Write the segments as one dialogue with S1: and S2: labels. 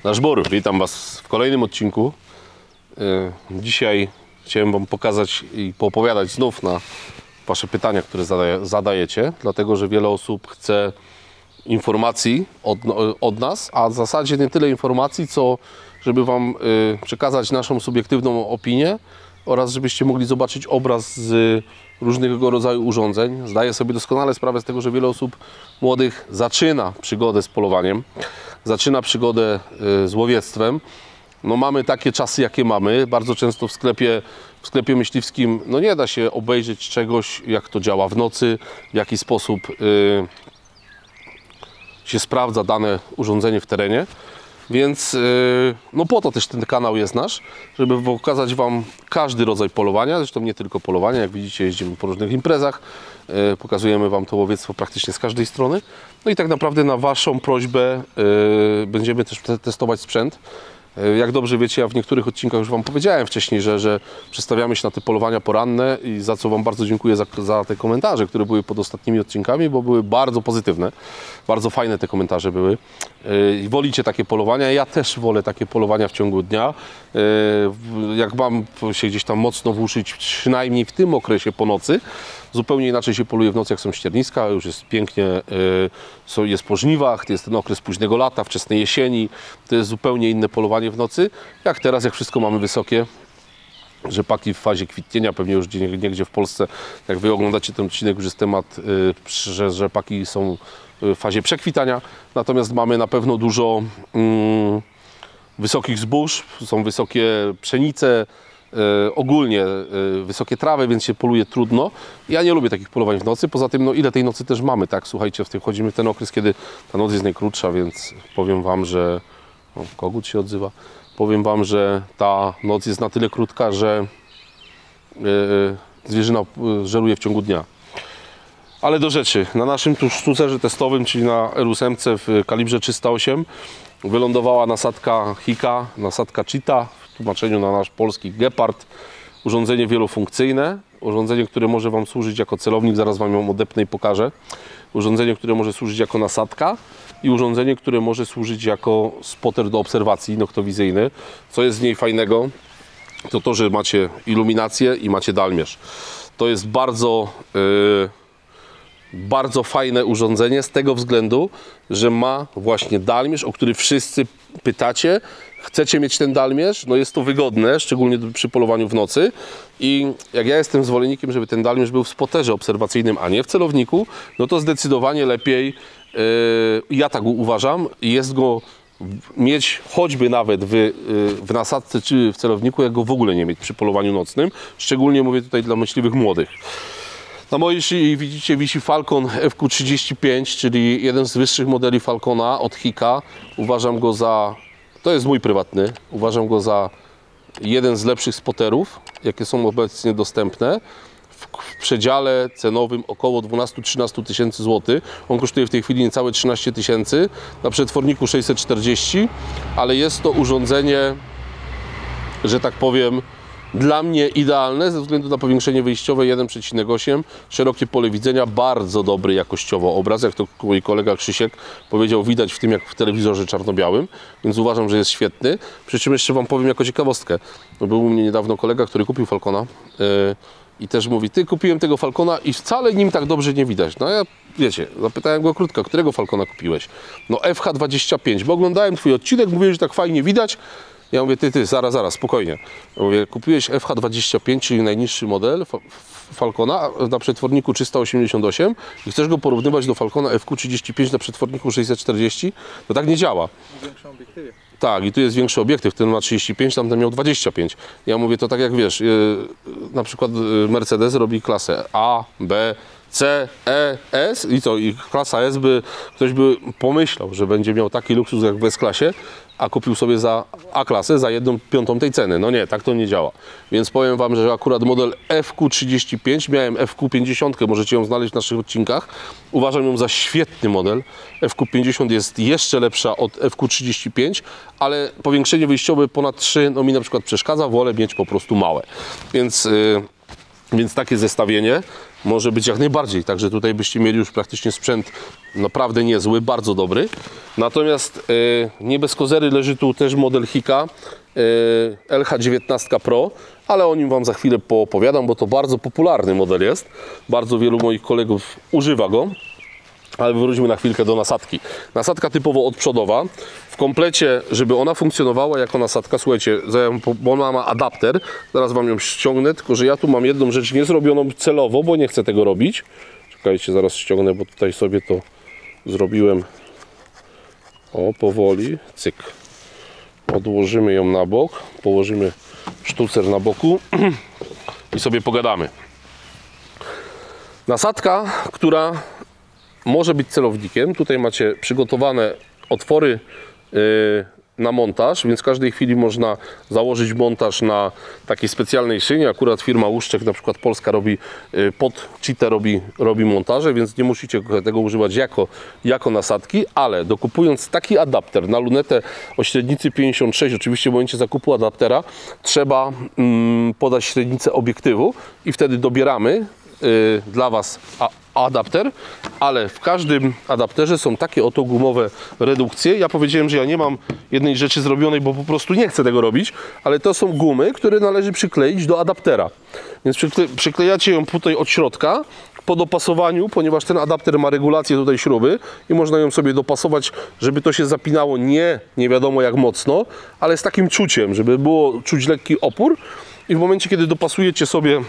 S1: Nasz Bór, witam Was w kolejnym odcinku. Dzisiaj chciałem Wam pokazać i poopowiadać znów na Wasze pytania, które zadajecie, dlatego że wiele osób chce informacji od nas, a w zasadzie nie tyle informacji, co żeby Wam przekazać naszą subiektywną opinię oraz żebyście mogli zobaczyć obraz z różnego rodzaju urządzeń. Zdaję sobie doskonale sprawę z tego, że wiele osób młodych zaczyna przygodę z polowaniem, zaczyna przygodę z łowiectwem. No mamy takie czasy, jakie mamy. Bardzo często w sklepie myśliwskim no nie da się obejrzeć czegoś, jak to działa w nocy, w jaki sposób się sprawdza dane urządzenie w terenie. Więc no po to też ten kanał jest nasz, żeby pokazać Wam każdy rodzaj polowania, zresztą nie tylko polowania, jak widzicie jeździmy po różnych imprezach, pokazujemy Wam to łowiectwo praktycznie z każdej strony. No i tak naprawdę na Waszą prośbę będziemy też testować sprzęt. Jak dobrze wiecie, ja w niektórych odcinkach już Wam powiedziałem wcześniej, że przestawiamy się na te polowania poranne i za co Wam bardzo dziękuję za te komentarze, które były pod ostatnimi odcinkami, bo były bardzo pozytywne, bardzo fajne te komentarze były. Wolicie takie polowania, ja też wolę takie polowania w ciągu dnia. Jak mam się gdzieś tam mocno włóczyć, przynajmniej w tym okresie po nocy, zupełnie inaczej się poluje w nocy, jak są ścierniska, już jest pięknie, jest po żniwach, to jest ten okres późnego lata, wczesnej jesieni, to jest zupełnie inne polowanie w nocy, jak teraz, jak wszystko mamy wysokie. Rzepaki w fazie kwitnienia, pewnie już gdzie w Polsce, jak Wy oglądacie ten odcinek, już jest temat, że rzepaki są w fazie przekwitania, natomiast mamy na pewno dużo wysokich zbóż, są wysokie pszenice, ogólnie wysokie trawy, więc się poluje trudno. Ja nie lubię takich polowań w nocy, poza tym no ile tej nocy też mamy, tak? Słuchajcie, wchodzimy w ten okres, kiedy ta noc jest najkrótsza, więc powiem Wam, że kogut się odzywa. Powiem Wam, że ta noc jest na tyle krótka, że zwierzyna żeruje w ciągu dnia. Ale do rzeczy. Na naszym tu sztucerze testowym, czyli na R8 w kalibrze 308 wylądowała nasadka Hika, nasadka Cheetah, w tłumaczeniu na nasz polski Gepard. Urządzenie wielofunkcyjne, urządzenie, które może Wam służyć jako celownik, zaraz Wam ją odepnę i pokażę. Urządzenie, które może służyć jako nasadka i urządzenie, które może służyć jako spotter do obserwacji noktowizyjny. Co jest w niej fajnego, to, że macie iluminację i macie dalmierz. To jest bardzo fajne urządzenie z tego względu, że ma właśnie dalmierz, o który wszyscy pytacie. Chcecie mieć ten dalmierz? No jest to wygodne, szczególnie przy polowaniu w nocy. I jak ja jestem zwolennikiem, żeby ten dalmierz był w spotterze obserwacyjnym, a nie w celowniku, no to zdecydowanie lepiej, ja tak uważam, jest go mieć choćby nawet w nasadce czy w celowniku, jak go w ogóle nie mieć przy polowaniu nocnym. Szczególnie mówię tutaj dla myśliwych młodych. Na mojej szyi widzicie wisi Falcon FQ35, czyli jeden z wyższych modeli Falcona od Hika. Uważam go za, to jest mój prywatny, uważam go za jeden z lepszych spotterów, jakie są obecnie dostępne. W przedziale cenowym około 12-13 tysięcy złotych. On kosztuje w tej chwili niecałe 13 tysięcy, na przetworniku 640, ale jest to urządzenie, że tak powiem, dla mnie idealne ze względu na powiększenie wyjściowe 1,8, szerokie pole widzenia, bardzo dobry jakościowo obraz, jak to mój kolega Krzysiek powiedział, widać w tym jak w telewizorze czarno-białym, więc uważam, że jest świetny. Przy czym jeszcze Wam powiem jako ciekawostkę, był u mnie niedawno kolega, który kupił Falcona i też mówi, ty kupiłem tego Falcona i wcale nim tak dobrze nie widać. No ja, wiecie, zapytałem go krótko, którego Falcona kupiłeś? No FH25, bo oglądałem Twój odcinek, mówiłeś, że tak fajnie widać. Ja mówię, ty, zaraz, spokojnie. Ja mówię, kupiłeś FH25, czyli najniższy model Falcona na przetworniku 388 i chcesz go porównywać do Falcona FQ35 na przetworniku 640? To tak nie działa. W większym obiektywie. Tak, i tu jest większy obiektyw, ten ma 35, tamten miał 25. Ja mówię, to tak jak wiesz, na przykład Mercedes robi klasę A, B, C, E, S i co? I klasa S ktoś by pomyślał, że będzie miał taki luksus jak w S-klasie, a kupił sobie za A-klasę za 1/5 tej ceny. No nie, tak to nie działa. Więc powiem Wam, że akurat model FQ35, miałem FQ50, możecie ją znaleźć w naszych odcinkach. Uważam ją za świetny model. FQ50 jest jeszcze lepsza od FQ35, ale powiększenie wyjściowe ponad 3, no mi na przykład przeszkadza, wolę mieć po prostu małe. Więc takie zestawienie. może być jak najbardziej. Także tutaj byście mieli już praktycznie sprzęt naprawdę niezły, bardzo dobry. Natomiast nie bez kozery leży tu też model Hika LH19 Pro, ale o nim Wam za chwilę poopowiadam, bo to bardzo popularny model jest. Bardzo wielu moich kolegów używa go. Ale wróćmy na chwilkę do nasadki. Nasadka typowo odprzodowa. W komplecie, żeby ona funkcjonowała jako nasadka, słuchajcie, bo ona ma adapter. Zaraz Wam ją ściągnę, tylko że ja tu mam jedną rzecz niezrobioną celowo, bo nie chcę tego robić. Czekajcie, zaraz ściągnę, bo tutaj sobie to zrobiłem. O, powoli, cyk. Odłożymy ją na bok, położymy sztucer na boku i sobie pogadamy. Nasadka, która może być celownikiem. Tutaj macie przygotowane otwory na montaż, więc w każdej chwili można założyć montaż na takiej specjalnej szynie. Akurat firma Łuszczek, na przykład polska, robi pod cheatę robi montaże, więc nie musicie tego używać jako nasadki, ale dokupując taki adapter na lunetę o średnicy 56, oczywiście w momencie zakupu adaptera trzeba podać średnicę obiektywu i wtedy dobieramy dla Was adapter, ale w każdym adapterze są takie oto gumowe redukcje. Ja powiedziałem, że ja nie mam jednej rzeczy zrobionej, bo po prostu nie chcę tego robić, ale to są gumy, które należy przykleić do adaptera. Więc przyklejacie ją tutaj od środka po dopasowaniu, ponieważ ten adapter ma regulację tutaj śruby i można ją sobie dopasować, żeby to się zapinało nie wiadomo jak mocno, ale z takim czuciem, żeby było czuć lekki opór i w momencie, kiedy dopasujecie sobie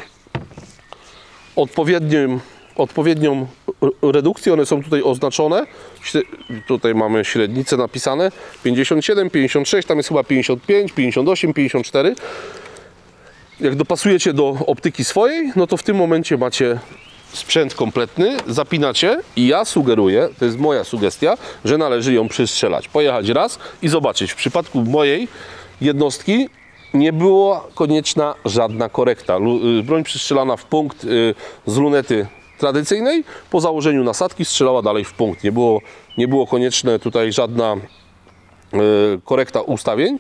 S1: odpowiednią redukcję, one są tutaj oznaczone, tutaj mamy średnice napisane, 57, 56, tam jest chyba 55, 58, 54. Jak dopasujecie do optyki swojej, no to w tym momencie macie sprzęt kompletny, zapinacie i ja sugeruję, to jest moja sugestia, że należy ją przystrzelać, pojechać raz i zobaczyć. W przypadku mojej jednostki nie była konieczna żadna korekta. Broń przystrzelana w punkt z lunety tradycyjnej, po założeniu nasadki strzelała dalej w punkt. Nie było konieczne tutaj żadna korekta ustawień.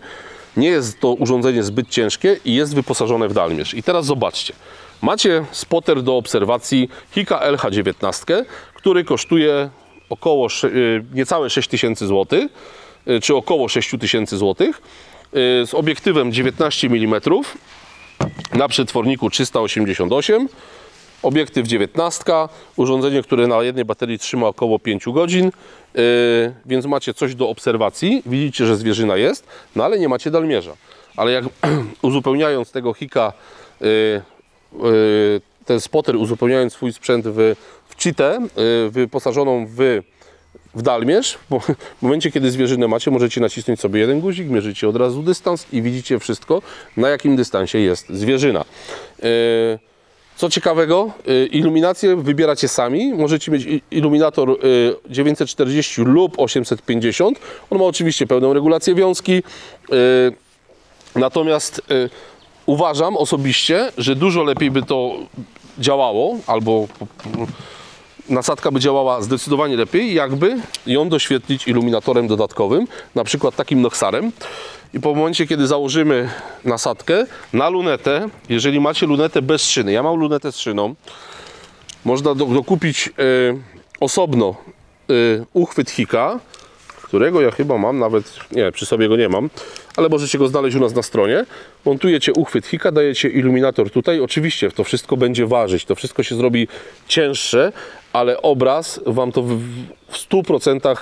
S1: Nie jest to urządzenie zbyt ciężkie i jest wyposażone w dalmierz. I teraz zobaczcie. Macie spotter do obserwacji Hika LH19, który kosztuje około niecałe 6000 zł, czy około 6000 zł. Z obiektywem 19 mm na przetworniku 388, obiektyw 19, urządzenie, które na jednej baterii trzyma około 5 godzin, więc macie coś do obserwacji, widzicie, że zwierzyna jest, no ale nie macie dalmierza. Ale jak uzupełniając tego Hika, ten spotter, uzupełniając swój sprzęt w cheatę wyposażoną w dalmierz, bo w momencie, kiedy zwierzynę macie, możecie nacisnąć sobie jeden guzik, mierzycie od razu dystans i widzicie wszystko, na jakim dystansie jest zwierzyna. Co ciekawego, iluminację wybieracie sami. Możecie mieć iluminator 940 lub 850. On ma oczywiście pełną regulację wiązki. Natomiast uważam osobiście, że dużo lepiej by to działało, albo nasadka by działała zdecydowanie lepiej, jakby ją doświetlić iluminatorem dodatkowym, na przykład takim Noxarem. I po momencie, kiedy założymy nasadkę na lunetę, jeżeli macie lunetę bez szyny, ja mam lunetę z szyną, można dokupić osobno uchwyt Hika, którego ja chyba mam, nawet nie, przy sobie go nie mam, ale możecie go znaleźć u nas na stronie. Montujecie uchwyt Hika, dajecie iluminator tutaj. Oczywiście to wszystko będzie ważyć, to wszystko się zrobi cięższe, ale obraz Wam to w 100%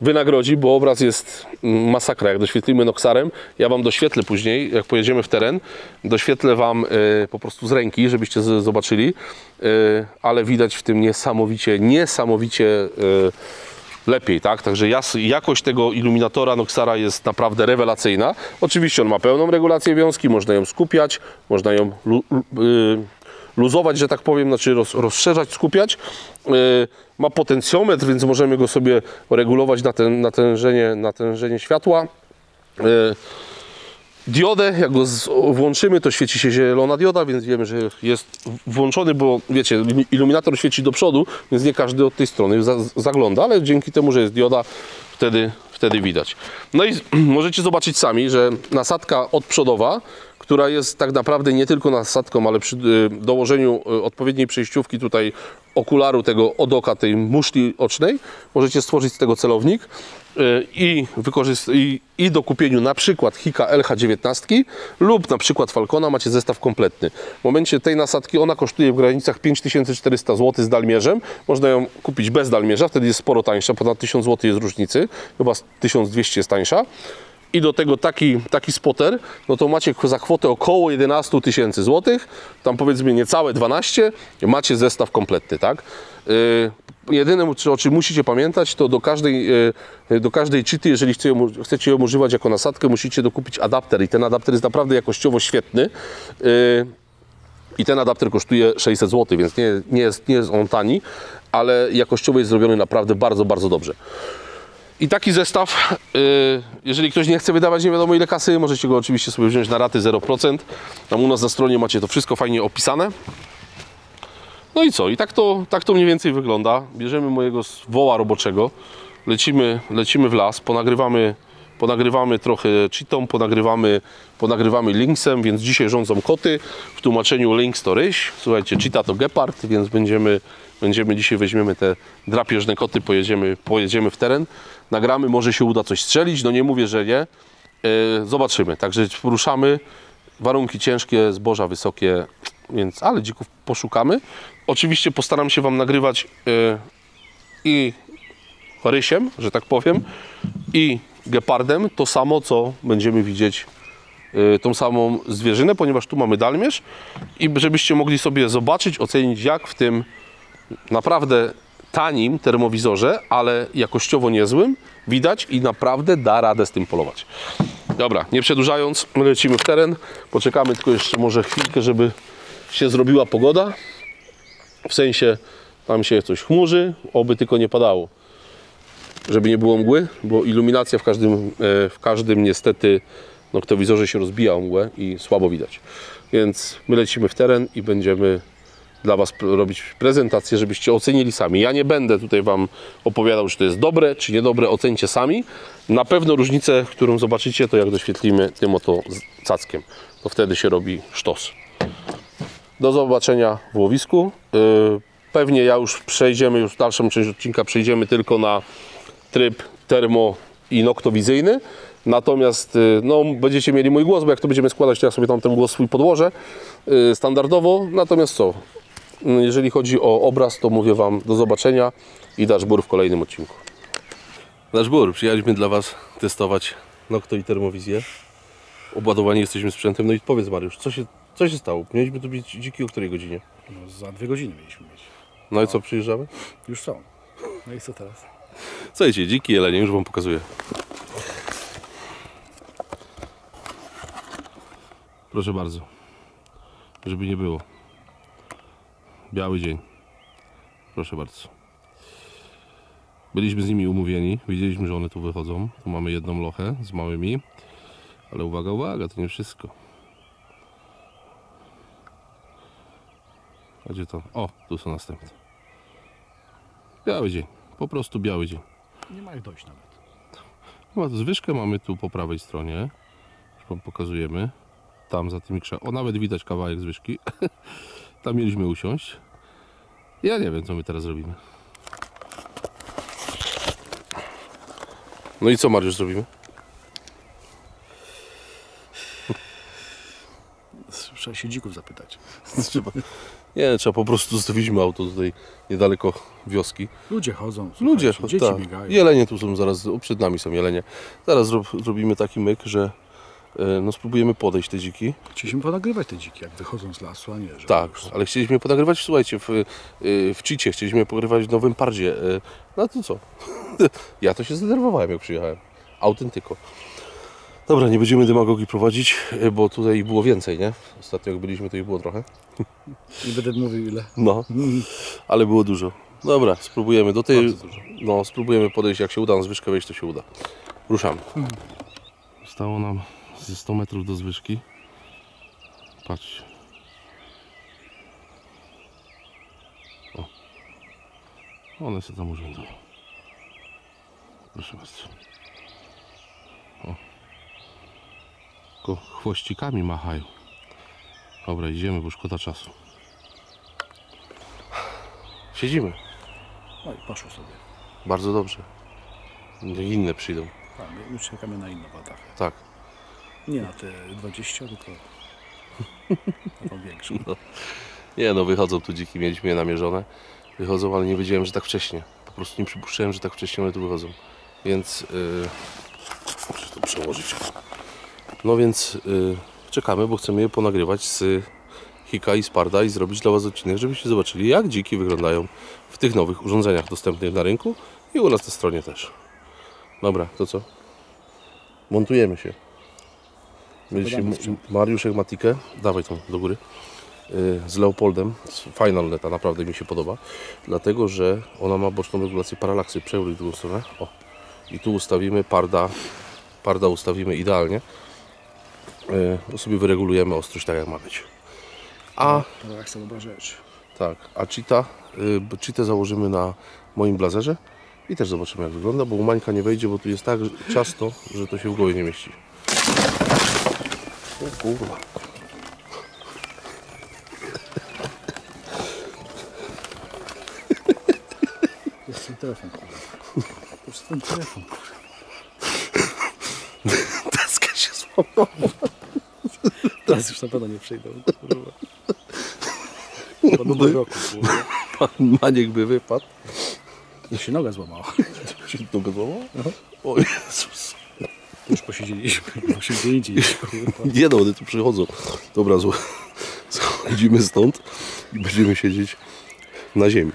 S1: wynagrodzi, bo obraz jest masakra. Jak doświetlimy Noxarem, ja Wam doświetlę później, jak pojedziemy w teren, doświetlę Wam po prostu z ręki, żebyście zobaczyli, ale widać w tym niesamowicie lepiej, tak? Także jakość tego iluminatora Noxara jest naprawdę rewelacyjna. Oczywiście on ma pełną regulację wiązki, można ją skupiać, można ją luzować, że tak powiem, znaczy rozszerzać, skupiać. Ma potencjometr, więc możemy go sobie regulować natężenie światła. Diodę, jak go włączymy, to świeci się zielona dioda, więc wiemy, że jest włączony, bo wiecie, iluminator świeci do przodu, więc nie każdy od tej strony zagląda, ale dzięki temu, że jest dioda, wtedy widać. No i możecie zobaczyć sami, że nasadka odprzodowa, która jest tak naprawdę nie tylko nasadką, ale przy dołożeniu odpowiedniej przejściówki tutaj okularu tego od oka, tej muszli ocznej, możecie stworzyć z tego celownik i do kupieniu na przykład Hika LH19 lub na przykład Falcona macie zestaw kompletny. W momencie tej nasadki ona kosztuje w granicach 5400 zł z dalmierzem. Można ją kupić bez dalmierza, wtedy jest sporo tańsza, ponad 1000 zł jest różnicy, chyba 1200 jest tańsza. I do tego taki spotter, no to macie za kwotę około 11 000 złotych, tam powiedzmy niecałe 12, macie zestaw kompletny, tak? Jedyne, o czym musicie pamiętać, to do każdej cheaty, jeżeli chcecie ją używać jako nasadkę, musicie dokupić adapter i ten adapter jest naprawdę jakościowo świetny. I ten adapter kosztuje 600 zł, więc nie jest on tani, ale jakościowo jest zrobiony naprawdę bardzo, bardzo dobrze. I taki zestaw, jeżeli ktoś nie chce wydawać nie wiadomo ile kasy, możecie go oczywiście sobie wziąć na raty 0%. Tam u nas na stronie macie to wszystko fajnie opisane. No i co? I tak to mniej więcej wygląda. Bierzemy mojego woła roboczego, lecimy w las, ponagrywamy trochę cheatą, ponagrywamy lynxem, więc dzisiaj rządzą koty. W tłumaczeniu lynx to ryś, słuchajcie, cheata to gepard, więc dzisiaj weźmiemy te drapieżne koty, pojedziemy w teren, nagramy, może się uda coś strzelić, no nie mówię, że nie, zobaczymy, także poruszamy, warunki ciężkie, zboża wysokie, więc, ale dzików poszukamy. Oczywiście postaram się Wam nagrywać i rysiem, że tak powiem, i gepardem to samo, co będziemy widzieć, tą samą zwierzynę, ponieważ tu mamy dalmierz i żebyście mogli sobie zobaczyć, ocenić, jak w tym naprawdę tanim termowizorze, ale jakościowo niezłym widać i naprawdę da radę z tym polować. Dobra, nie przedłużając, lecimy w teren, poczekamy tylko jeszcze może chwilkę, żeby się zrobiła pogoda, w sensie tam się coś chmurzy, oby tylko nie padało, żeby nie było mgły, bo iluminacja w każdym niestety noktowizorze się rozbija o mgłę i słabo widać. Więc my lecimy w teren i będziemy dla Was robić prezentację, żebyście ocenili sami. Ja nie będę tutaj Wam opowiadał, czy to jest dobre, czy niedobre, ocencie sami. Na pewno różnicę, którą zobaczycie, to jak doświetlimy tym oto cackiem. To wtedy się robi sztos. Do zobaczenia w łowisku. Pewnie już w dalszą część odcinka przejdziemy tylko na tryb termo i noktowizyjny. Natomiast no, będziecie mieli mój głos, bo jak to będziemy składać, to ja sobie tam ten głos swój podłożę standardowo. Natomiast co? Jeżeli chodzi o obraz, to mówię Wam do zobaczenia i dashboard w kolejnym odcinku. Dashboard, przyjechaliśmy dla Was testować nokto i termowizję. Obładowani jesteśmy sprzętem. No i powiedz, Mariusz, co się stało? Mieliśmy tu być dziki o której godzinie?
S2: No, za 2 godziny mieliśmy mieć.
S1: No i co, przyjeżdżamy?
S2: Już są. No i co teraz?
S1: Słuchajcie, dziki jelenie, już Wam pokazuję. Proszę bardzo, żeby nie było. Biały dzień. Proszę bardzo. Byliśmy z nimi umówieni, wiedzieliśmy, że one tu wychodzą. Tu mamy jedną lochę z małymi, ale uwaga, uwaga, to nie wszystko. A gdzie to? O, tu są następne. Biały dzień, po prostu biały dzień.
S2: Nie ma jak dojść nawet.
S1: No, zwyżkę mamy tu po prawej stronie. Już Wam pokazujemy. Tam za tymi krzakami. O, nawet widać kawałek zwyżki. Tam mieliśmy usiąść. Ja nie wiem, co my teraz robimy. No i co, Mariusz, zrobimy?
S2: Trzeba się dzików zapytać.
S1: Trzeba po prostu zostawiliśmy auto tutaj niedaleko wioski.
S2: Ludzie chodzą,
S1: Ludzie,
S2: dzieci
S1: tak.
S2: biegają.
S1: Jelenie tu są zaraz, przed nami są jelenie. Zaraz zrobimy taki myk, że no spróbujemy podejść te dziki.
S2: Chcieliśmy ponagrywać te dziki, jak wychodzą z lasu, a nie, że...
S1: Tak, ale chcieliśmy ponagrywać, słuchajcie, w cheacie chcieliśmy pogrywać w Nowym Pardzie. No to co? Ja to się zdenerwowałem, jak przyjechałem. Autentyko. Dobra, nie będziemy demagogii prowadzić, bo tutaj było więcej, nie? Ostatnio jak byliśmy, to ich było trochę.
S2: Nie będę mówił ile.
S1: No, ale było dużo. Dobra, spróbujemy do tej... No, spróbujemy podejść, jak się uda na zwyżkę wejść, to się uda. Ruszamy. Zostało nam ze 100 metrów do zwyżki. Patrzcie. O. One się tam urzędują. Proszę bardzo. O. tylko chwościkami machają. Dobra, idziemy, bo szkoda czasu. Siedzimy.
S2: No i poszło sobie.
S1: Bardzo dobrze. Inne przyjdą.
S2: Tak, my już czekamy na inne watachy.
S1: Tak.
S2: Nie na te 20, tylko na tą większą.
S1: No. Nie no, wychodzą tu dziki, mieliśmy je namierzone. Wychodzą, ale nie wiedziałem, że tak wcześnie. Po prostu nie przypuszczałem, że tak wcześnie one tu wychodzą. Więc... muszę to przełożyć. No więc czekamy, bo chcemy je ponagrywać z Hika i z Parda i zrobić dla Was odcinek, żebyście zobaczyli, jak dziki wyglądają w tych nowych urządzeniach dostępnych na rynku i u nas na stronie też. Dobra, to co? Montujemy się. Mieliśmy Mariuszek Matikę, dawaj tą do góry, z Leopoldem, z Final Neta, naprawdę mi się podoba, dlatego, że ona ma boczną regulację paralaksy, przewróć w drugą stronę, o, i tu ustawimy Parda ustawimy idealnie, bo sobie wyregulujemy ostrość tak jak ma być. A
S2: Paralaksa dobra rzecz.
S1: tak, a cheetę założymy na moim blazerze i też zobaczymy jak wygląda, bo u Mańka nie wejdzie, bo tu jest tak ciasno, że to się w głowie nie mieści. O kurwa.
S2: To jest ten telefon, kurwa. To jest ten telefon, kurwa.
S1: Deska się złamała.
S2: Teraz już na pewno nie przejdą, kurwa. Po nowym roku, kurwa.
S1: Pan Maniek by wypadł.
S2: I się noga złamała.
S1: Się nogę złamała?
S2: No.
S1: O Jezus.
S2: Już posiedzieliśmy, właśnie gdzie indziej, kurwa.
S1: Nie no, one tu przychodzą. Dobra, schodzimy stąd i będziemy siedzieć na ziemi.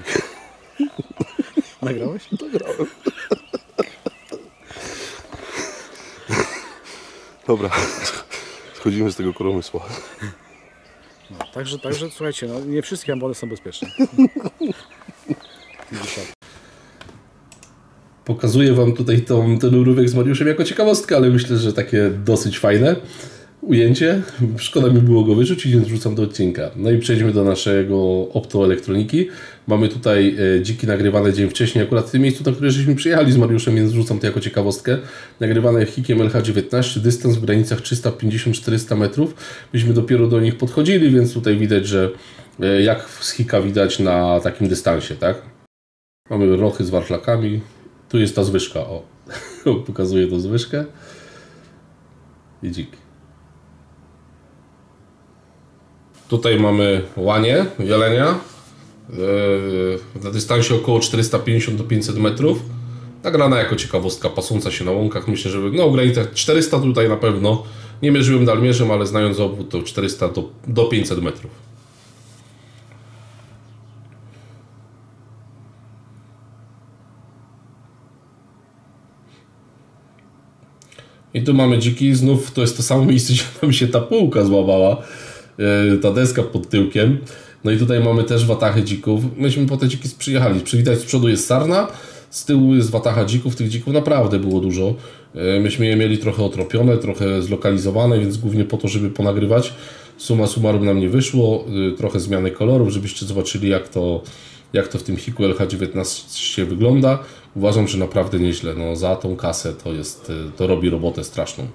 S2: Nagrałeś?
S1: Nagrałem. Dobra, schodzimy z tego koromysła.
S2: No, także słuchajcie, no, nie wszystkie ambony są bezpieczne.
S3: Pokazuję Wam tutaj ten urywek z Mariuszem jako ciekawostkę, ale myślę, że takie dosyć fajne ujęcie. Szkoda mi było go wyrzucić, więc wrzucam do odcinka. No i przejdźmy do naszego optoelektroniki. Mamy tutaj dziki nagrywane dzień wcześniej, akurat w tym miejscu, na które żeśmy przyjechali z Mariuszem, więc wrzucam to jako ciekawostkę. Nagrywane Hikiem LH19, dystans w granicach 350-400 metrów. Myśmy dopiero do nich podchodzili, więc tutaj widać, że jak z Hika widać na takim dystansie, tak? Mamy rochy z warszlakami. Tu jest ta zwyżka, o. Pokazuję tą zwyżkę. I dziki. Tutaj mamy łanie, jelenia. Na dystansie około 450 do 500 metrów. Nagrana jako ciekawostka, pasąca się na łąkach. Myślę, że w granicach 400 tutaj na pewno. Nie mierzyłem dalmierzem, ale znając obwód to 400 do 500 metrów. I tu mamy dziki, znów to jest to samo miejsce, gdzie nam się ta półka złamała, ta deska pod tyłkiem. No i tutaj mamy też watachy dzików. Myśmy po te dziki przyjechali. Widać, z przodu jest sarna, z tyłu jest watacha dzików. Tych dzików naprawdę było dużo. Myśmy je mieli trochę otropione, trochę zlokalizowane, więc głównie po to, żeby ponagrywać. Summa summarum nam nie wyszło. Trochę zmiany kolorów, żebyście zobaczyli jak to w tym Hiku LH19 wygląda. Uważam, że naprawdę nieźle. No, za tą kasę to robi robotę straszną.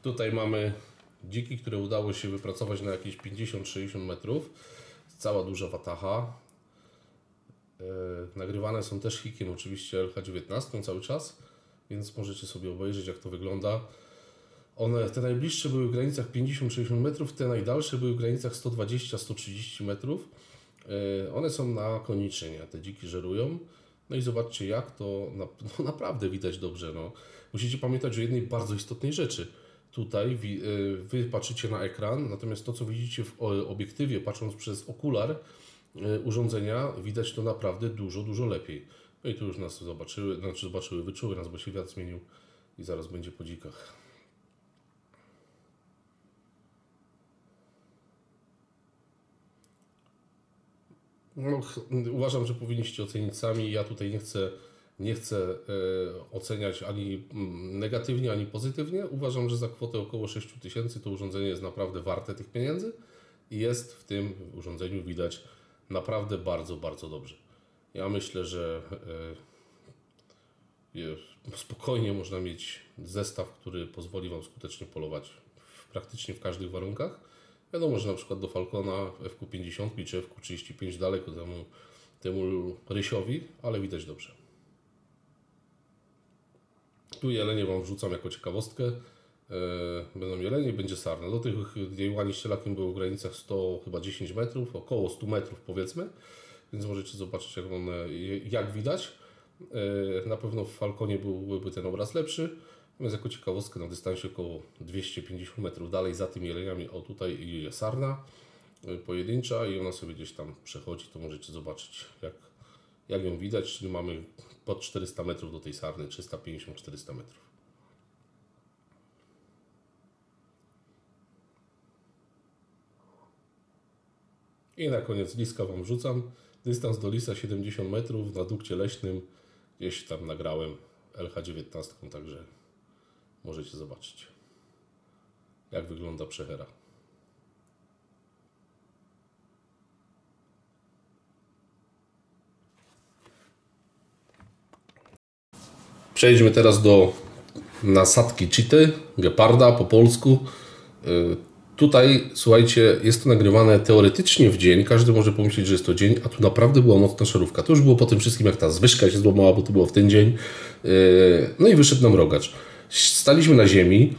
S3: Tutaj mamy dziki, które udało się wypracować na jakieś 50-60 metrów. Cała duża wataha. Nagrywane są też hikiem oczywiście LH19 cały czas, więc możecie sobie obejrzeć, jak to wygląda. Te najbliższe były w granicach 50-60 metrów, te najdalsze były w granicach 120-130 metrów. One są na koniczynie, te dziki żerują. No i zobaczcie, jak to naprawdę widać dobrze. No. Musicie pamiętać o jednej bardzo istotnej rzeczy. Tutaj wy patrzycie na ekran, natomiast to, co widzicie w obiektywie, patrząc przez okular urządzenia, widać to naprawdę dużo, dużo lepiej. No i tu już nas wyczuły nas, bo się wiatr zmienił i zaraz będzie po dzikach. No, uważam, że powinniście ocenić sami. Ja tutaj nie chcę oceniać ani negatywnie, ani pozytywnie. Uważam, że za kwotę około 6 000 to urządzenie jest naprawdę warte tych pieniędzy i jest w tym urządzeniu widać naprawdę bardzo, bardzo dobrze. Ja myślę, że spokojnie można mieć zestaw, który pozwoli Wam skutecznie polować praktycznie w każdych warunkach. Wiadomo, że na przykład do Falcona FQ50 czy FQ35 daleko temu rysiowi, ale widać dobrze. Tu jelenie Wam wrzucam jako ciekawostkę. Będą jelenie, będzie sarna. Do tych jełani ścielakiem było w granicach 110 metrów, około 100 metrów powiedzmy, więc możecie zobaczyć, jak widać. Na pewno w Falconie byłby ten obraz lepszy. Natomiast jako ciekawostkę na dystansie około 250 metrów dalej za tymi jeleniami, o tutaj jest sarna pojedyncza i ona sobie gdzieś tam przechodzi, to możecie zobaczyć jak ją widać, czyli mamy pod 400 metrów do tej sarny, 350-400 metrów. I na koniec liska Wam rzucam. Dystans do lisa 70 metrów na dukcie leśnym, gdzieś tam nagrałem LH19, także możecie zobaczyć, jak wygląda przechera. Przejdźmy teraz do nasadki cheety, geparda po polsku. Tutaj, słuchajcie, jest to nagrywane teoretycznie w dzień. Każdy może pomyśleć, że jest to dzień, a tu naprawdę była nocna szarówka. To już było po tym wszystkim, jak ta zwyżka się złamała, bo to było w ten dzień. No i wyszedł nam rogacz. Staliśmy na ziemi.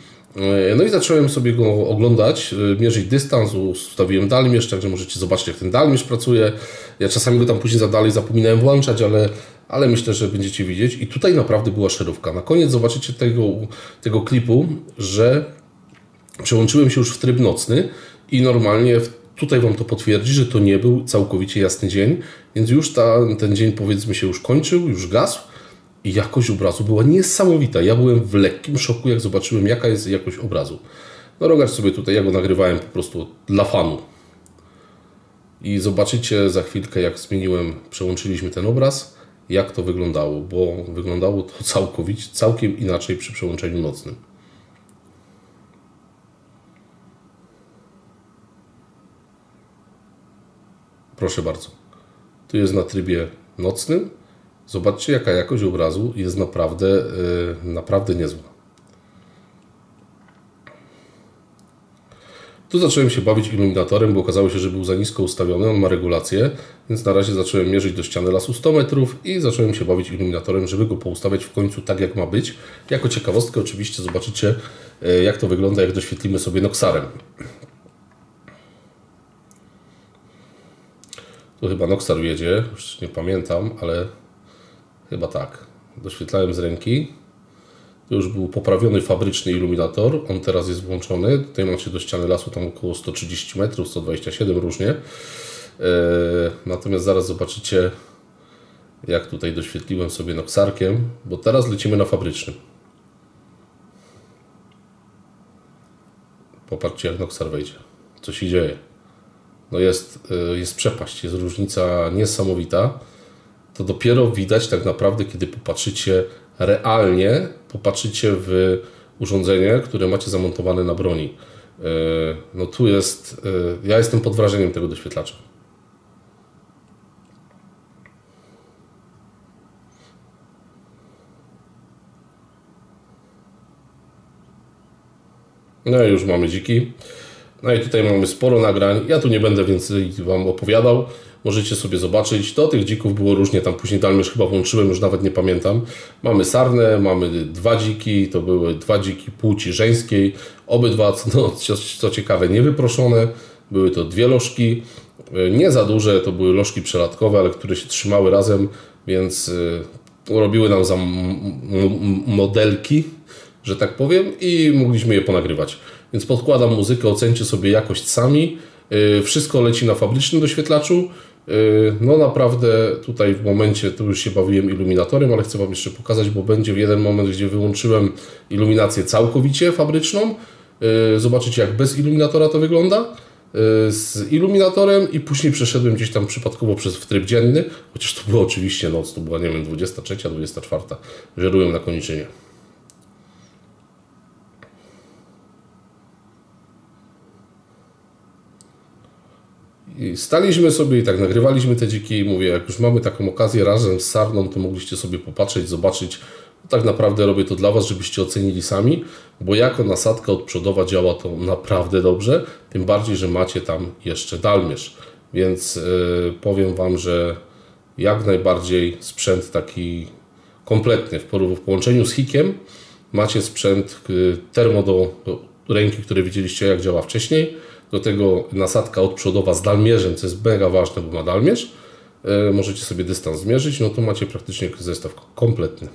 S3: No i zacząłem sobie go oglądać, mierzyć dystans, ustawiłem dalmierz, także możecie zobaczyć, jak ten dalmierz pracuje. Ja czasami go tam później zapominałem włączać, ale myślę, że będziecie widzieć. I tutaj naprawdę była szerówka. Na koniec zobaczycie tego klipu, że przełączyłem się już w tryb nocny i normalnie tutaj Wam to potwierdzi, że to nie był całkowicie jasny dzień, więc już ten dzień, powiedzmy, się już kończył, już gasł i jakość obrazu była niesamowita. Ja byłem w lekkim szoku, jak zobaczyłem, jaka jest jakość obrazu. No rogacz sobie tutaj, ja go nagrywałem po prostu dla fanu. I zobaczycie za chwilkę, jak przełączyliśmy ten obraz, jak to wyglądało, bo wyglądało to całkiem inaczej przy przełączeniu nocnym. Proszę bardzo. Tu jest na trybie nocnym. Zobaczcie, jaka jakość obrazu jest naprawdę niezła. Tu zacząłem się bawić iluminatorem, bo okazało się, że był za nisko ustawiony, on ma regulację, więc na razie zacząłem mierzyć do ściany lasu 100 metrów i zacząłem się bawić iluminatorem, żeby go poustawiać w końcu tak, jak ma być. Jako ciekawostkę oczywiście zobaczycie, jak to wygląda, jak doświetlimy sobie Noxarem. Tu chyba Noxar jedzie, już nie pamiętam, ale chyba tak. Doświetlałem z ręki. To już był poprawiony fabryczny iluminator. On teraz jest włączony. Tutaj macie do ściany lasu tam około 130 metrów, 127 różnie. Natomiast zaraz zobaczycie, jak tutaj doświetliłem sobie Noxarkiem, bo teraz lecimy na fabrycznym. Popatrzcie, jak Noxar wejdzie. Co się dzieje? No jest przepaść, jest różnica niesamowita. To dopiero widać tak naprawdę, kiedy popatrzycie w urządzenie, które macie zamontowane na broni. No tu jest, ja jestem pod wrażeniem tego doświetlacza. No i już mamy dziki. No i tutaj mamy sporo nagrań. Ja tu nie będę więcej Wam opowiadał. Możecie sobie zobaczyć. Do tych dzików było różnie. Tam później dalmierz chyba włączyłem, już nawet nie pamiętam. Mamy sarnę, mamy 2 dziki. To były 2 dziki płci żeńskiej. Obydwa, co ciekawe, niewyproszone. Były to 2 lożki. Nie za duże, to były lożki przelatkowe, ale które się trzymały razem, więc robiły nam za modelki, że tak powiem, i mogliśmy je ponagrywać. Więc podkładam muzykę, ocencie sobie jakość sami. Wszystko leci na fabrycznym doświetlaczu. No naprawdę tutaj w momencie, tu już się bawiłem iluminatorem, ale chcę Wam jeszcze pokazać, bo będzie w jeden moment, gdzie wyłączyłem iluminację całkowicie fabryczną. Zobaczycie, jak bez iluminatora to wygląda. Z iluminatorem i później przeszedłem gdzieś tam przypadkowo w tryb dzienny, chociaż to była oczywiście noc, to była, nie wiem, 23, 24, żerułem na koniczynie. I staliśmy sobie i tak nagrywaliśmy te dziki i mówię, jak już mamy taką okazję razem z sarną, to mogliście sobie popatrzeć, zobaczyć. Tak naprawdę robię to dla Was, żebyście ocenili sami, bo jako nasadka odprzodowa działa to naprawdę dobrze, tym bardziej, że macie tam jeszcze dalmierz. Więc powiem Wam, że jak najbardziej sprzęt taki kompletny. W połączeniu z hikiem macie sprzęt termo do ręki, które widzieliście, jak działa wcześniej. Do tego nasadka odprzodowa z dalmierzem, co jest mega ważne, bo ma dalmierz. Możecie sobie dystans zmierzyć, no to macie praktycznie zestaw kompletny.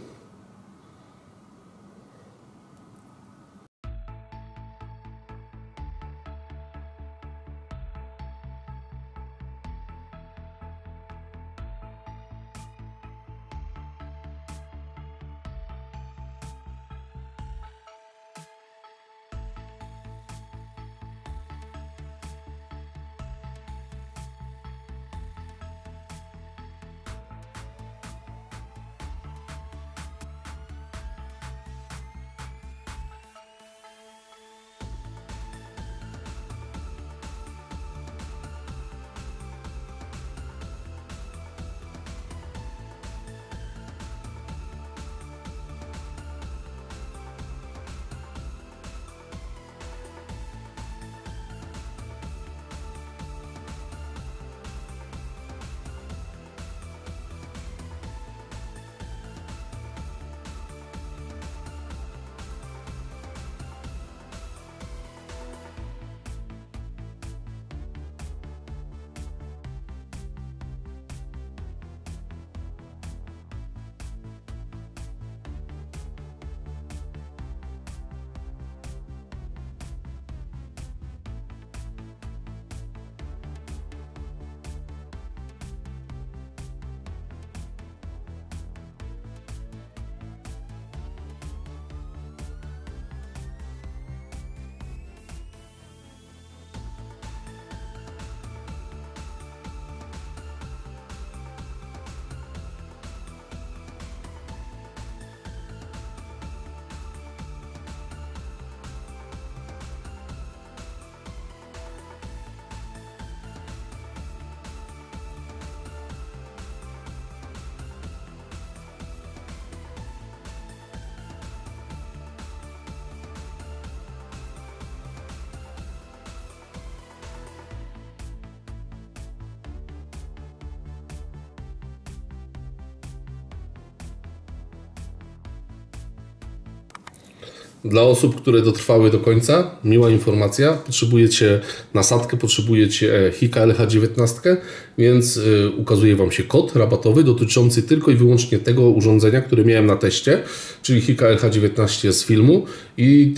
S3: Dla osób, które dotrwały do końca, miła informacja, potrzebujecie nasadkę, potrzebujecie Hika LH19, więc ukazuje Wam się kod rabatowy dotyczący tylko i wyłącznie tego urządzenia, które miałem na teście, czyli Hika LH19 z filmu i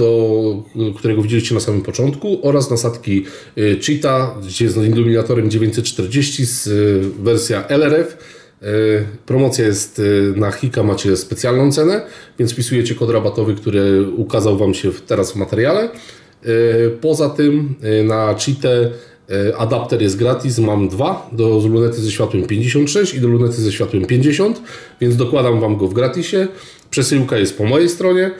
S3: którego widzieliście na samym początku, oraz nasadki Cheetah, gdzie jest iluminatorem 940 z wersja LRF. Promocja jest na Hika, macie specjalną cenę, więc wpisujecie kod rabatowy, który ukazał Wam się teraz w materiale. Poza tym na Cheetah adapter jest gratis, mam 2, do lunety ze światłem 56 i do lunety ze światłem 50, więc dokładam Wam go w gratisie. Przesyłka jest po mojej stronie.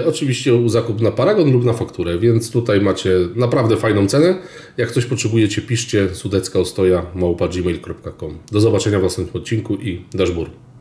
S3: Oczywiście zakup na paragon lub na fakturę, więc tutaj macie naprawdę fajną cenę. Jak coś potrzebujecie, piszcie sudeckaostoja@gmail.com. Do zobaczenia w następnym odcinku i dashboard.